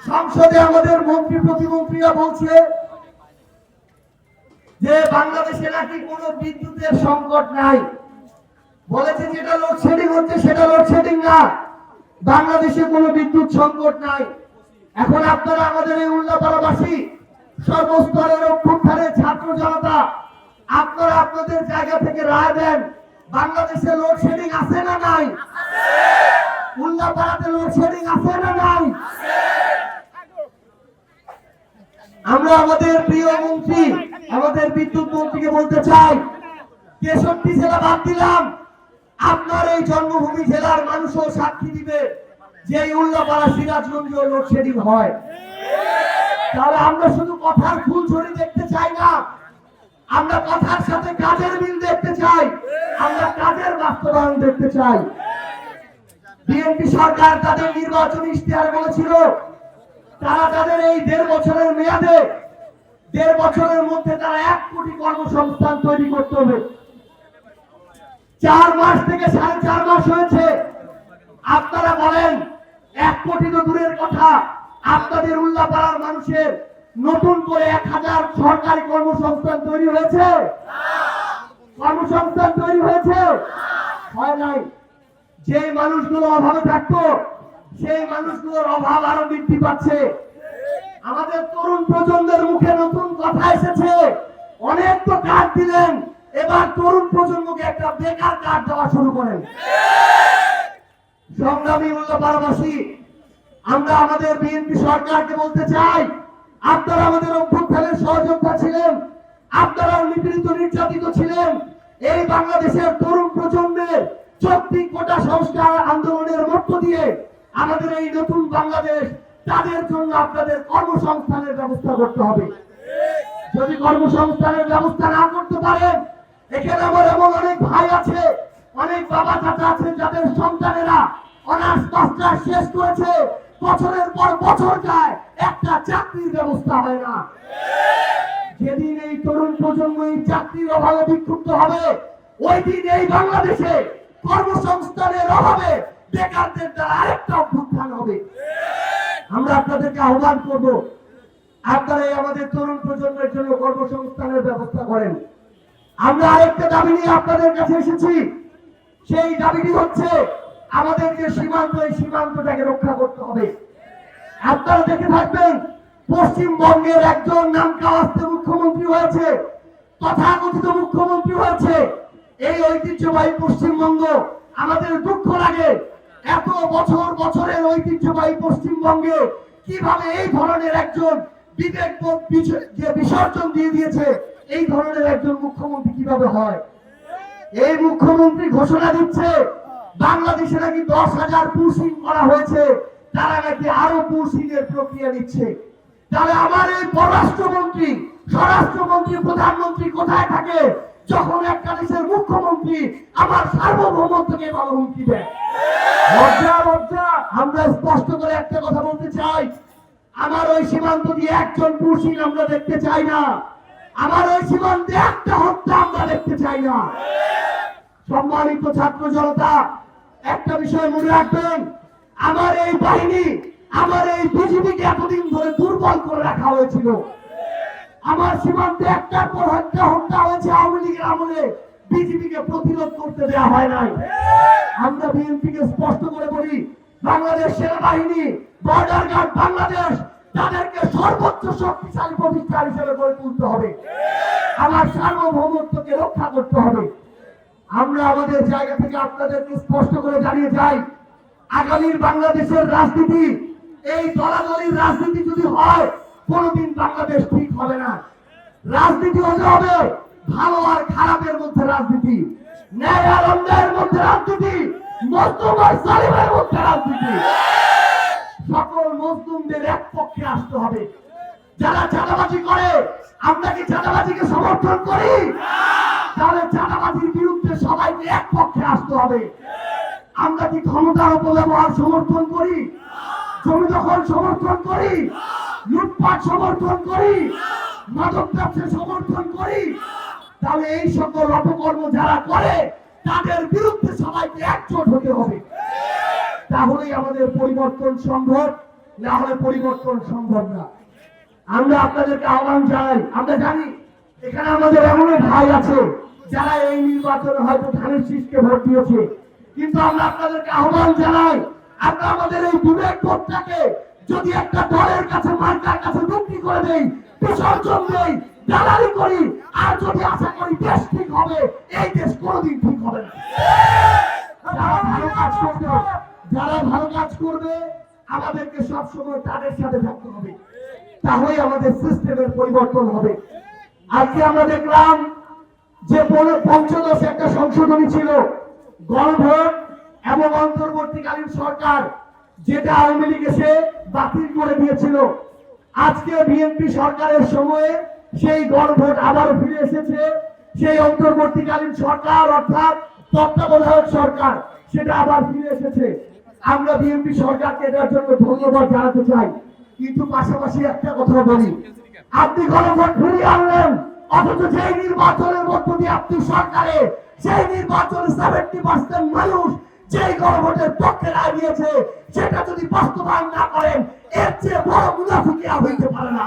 সংসদে আমাদের মন্ত্রী প্রতিমন্ত্রীরা বলছে যে বাংলাদেশে নাকি কোনো বিদ্যুতের সংকট নাই। বলেছে যেটা লোডশেডিং হচ্ছে সেটা লোডশেডিং না, বাংলাদেশে কোনো বিদ্যুৎ সংকট নাই। এখন আপনারা আমাদের এই উল্লাপাড়াবাসী, সর্বস্তরের অভ্যুত্থানের ছাত্র জনতা, আপনারা আপনাদের জায়গা থেকে রায় দেন, বাংলাদেশে লোডশেডিং আছে না নাই? উল্লাপাড়াতে লোডশেডিং আছে না নাই? আমরা আমাদের প্রিয় মন্ত্রী, আমাদের বিদ্যুৎ মন্ত্রীকে বলতে চাই, 63 জেলা বাদ দিলাম, আপনার এই জন্মভূমি জেলার মানুষও সাক্ষী দিবে যে উল্লাপাড়া সিরাজগঞ্জ লোডশেডিং হয়। তাহলে আমরা শুধু কথার ফুলঝুরি দেখতে চাই না, আমরা কথার সাথে কাজের মিল দেখতে চাই, আমরা কাজের বাস্তবায়ন দেখতে চাই। বিএনপি সরকার তাদের নির্বাচনী ইশতেহারে বলেছিল তারা তাদের এই 1.5 বছরের মেয়াদে 1.5 বছরের মধ্যে তারা 1 কোটি কর্মসংস্থান তৈরি করতে হবে। 4 মাস থেকে 4.5 মাস হয়েছে। আপনারা বলেন 1 কোটি তো দূরের কথা, আপনাদের উল্লাপাড়ার মানুষের নতুন করে 1000 সরকারি কর্মসংস্থান তৈরি হয়েছে? কর্মসংস্থান তৈরি হয়েছে? হয় নাই। যে মানুষগুলো অভাবে থাকতো সেই মানুষগুলোর অভাব আরো বৃদ্ধি পাচ্ছে। আমাদের তরুণ প্রজন্মের মুখে নতুন কথা এসেছে, অনেক তো কার্ড দিলেন, এবার তরুণ প্রজন্মকে একটা বেকার কার্ড দেওয়া শুরু করেন। সংগ্রামী উল্লাপাড়াবাসী, আমরা আমাদের বিএনপি সরকারকে বলতে চাই, আপনারা আমাদের অভ্যুত্থানের সহযোদ্ধা ছিলেন, আপনারা নিপীড়িত নির্যাতিত ছিলেন। এই বাংলাদেশের তরুণ প্রজন্মের 34 কোটা সংস্কার আন্দোলনের মধ্য দিয়ে আমাদের এই নতুন বাংলাদেশ, তাদের জন্য আপনাদের কর্মসংস্থানের ব্যবস্থা করতে হবে। যদি কর্মসংস্থানের ব্যবস্থা না করতে পারেন, এখানে আমার এমন অনেক ভাই আছে, অনেক বাবা চাচা আছেন যাদের সন্তানেরা অনার্স মাস্টার্স শেষ করেছে, বছরের পর বছর যায়, একটা চাকরির ব্যবস্থা হয় না। যেদিন এই তরুণ প্রজন্ম এই চাকরির অভাবে বিক্ষুব্ধ হবে, ওই দিন এই বাংলাদেশে কর্মসংস্থানের অভাবে বেকারদের দ্বারা আরেকটা অভ্যুত্থান হবে। আমরা আপনাদেরকে আহ্বান করব, আপনারা আমাদের তরুণ প্রজন্মের জন্য কর্মসংস্থানের ব্যবস্থা করেন। আমরা আরেকটা দাবি নিয়ে আপনাদের কাছে এসেছি, সেই দাবিটি হচ্ছে আমাদের যে সীমান্ত, এই সীমান্তটাকে রক্ষা করতে হবে। আপনারা দেখে থাকবেন পশ্চিমবঙ্গের একজন নামকাওয়াস্তে মুখ্যমন্ত্রী হয়েছে, তথাকথিত মুখ্যমন্ত্রী হয়েছে। এই ঐতিহ্যবাহী পশ্চিমবঙ্গ, আমাদের দুঃখ লাগে এত বছর বছরের ঐতিহ্যবাহী পশ্চিমবঙ্গে কিভাবে এই ধরনের একজন বিবেকবোধ যে বিসর্জন দিয়ে দিয়েছে, এই ধরনের একজন মুখ্যমন্ত্রী কিভাবে হয়। এই মুখ্যমন্ত্রী ঘোষণা দিচ্ছে বাংলাদেশে নাকি 10,000 পুশিং করা হয়েছে, তারা নাকি আরো পুশিং এর প্রক্রিয়া নিচ্ছে। তাহলে আমার এই পররাষ্ট্রমন্ত্রী, স্বরাষ্ট্রমন্ত্রী, প্রধানমন্ত্রী কোথায় থাকে যখন একটা দেশের মুখ্যমন্ত্রী আমার সার্বভৌমত্বকে এভাবে হুমকি দেয়? লজ্জা, লজ্জা। আমরা স্পষ্ট করে একটা কথা বলতে চাই, আমার ওই সীমান্ত দিয়ে একজন পুশিং আমরা দেখতে চাই না, আমার ওই সীমান্তে একটা হত্যা আমরা দেখতে চাই না। সম্মানিত ছাত্র জনতা, একটা বিষয় মনে রাখবেন, আমার এই বাহিনী, আমার এই বিজিবিকে এতদিন ধরে দুর্বল করে রাখা হয়েছিল। আমার সীমান্তে একটার পর হত্যা হয়েছে আওয়ামী লীগের আমলে, বিজিবিকে প্রতিরোধ করতে দেওয়া হয় নাই। আমরা বিএনপিকে স্পষ্ট করে বলি, বাংলাদেশ সেনাবাহিনী, বর্ডার গার্ড বাংলাদেশ, তাদেরকে সর্বোচ্চ শক্তিশালী প্রতিষ্ঠান হিসেবে গড়ে তুলতে হবে। আমার সার্বভৌমত্বকে রক্ষা করতে হবে। আমরা আমাদের জায়গা থেকে আপনাদেরকে স্পষ্ট করে জানিয়ে যাই, আগামীর বাংলাদেশের রাজনীতি, এই দলাদলির রাজনীতি যদি হয়, কোনদিন বাংলাদেশ ঠিক হবে না। রাজনীতি হতে হবে ভালো আর খারাপের মধ্যে রাজনীতি, ন্যায় আর অন্যায়ের মধ্যে রাজনীতি, মজলুম আর জালিমের মধ্যে রাজনীতি। সকল মজলুমদের এক পক্ষে আসতে হবে। যারা চাঁদাবাজি করে, আমরা কি চাঁদাবাজিকে সমর্থন করি? তাহলে চাঁদাবাজির বিরুদ্ধে সবাইকে এক পক্ষে আসতে হবে। আমরা কি ক্ষমতার অপব্যবহার সমর্থন করি? জমি দখল সমর্থন করি? লুটপাট সমর্থন করি? মাদক ব্যবসা সমর্থন করি? তাহলে এই সকল অপকর্ম যারা করে তাদের বিরুদ্ধে সবাইকে একজোট হতে হবে। তাহলেই আমাদের পরিবর্তন সম্ভব। না হলে পরিবর্তন সম্ভব না। আমরা আপনাদেরকে আহ্বান জানাই, আমরা জানি এখানে আমাদের এমন ভাই আছে যারা এই নির্বাচনে হয়তো ধানের শীষকে ভোট দিয়েছে, কিন্তু আমরা আপনাদেরকে আহ্বান জানাই, আমরা আমাদের এই বিবেক বোধটাকে যদি একটা দলের কাছে মার্কার কাছে বিক্রি করে দেই, বিসর্জন দেই, দালালি করি, আর যদি আশা করি দেশ ঠিক হবে, এই দেশ কোনোদিন ঠিক হবে না। যারা ভালো কাজ করবে, যারা ভালো কাজ করবে আমাদেরকে সবসময় তাদের সাথে থাকতে হবে, তাহলে আমাদের সিস্টেমের পরিবর্তন হবে। আজকে আমরা দেখলাম যে পঞ্চদশ একটা সংশোধনী ছিল, গণভোট এবং অন্তর্বর্তীকালীন সরকার, যেটা আওয়ামী লীগ এসে বাতিল করে দিয়েছিল। আজকে বিএনপি সরকারের সময়ে সেই গণভোট আবার ফিরে এসেছে, সেই অন্তর্বর্তীকালীন সরকার অর্থাৎ তত্ত্বাবধায়ক সরকার সেটা আবার ফিরে এসেছে। আমরা বিএনপি সরকারকে এটার জন্য ধন্যবাদ জানাতে চাই, কিন্তু পাশাপাশি একটা কথা বলি, আপনি গণভোট ফিরিয়ে আনলেন, অথচ যেই নির্বাচনের মধ্য দিয়ে আপনি সরকারে সেই নির্বাচনে 70% মানুষ যেই গণভোটের পক্ষে রায় দিয়েছে, সেটা যদি বাস্তবায়ন না করেন, এর চেয়ে বড় মুনাফিকি আর হইতে পারে না।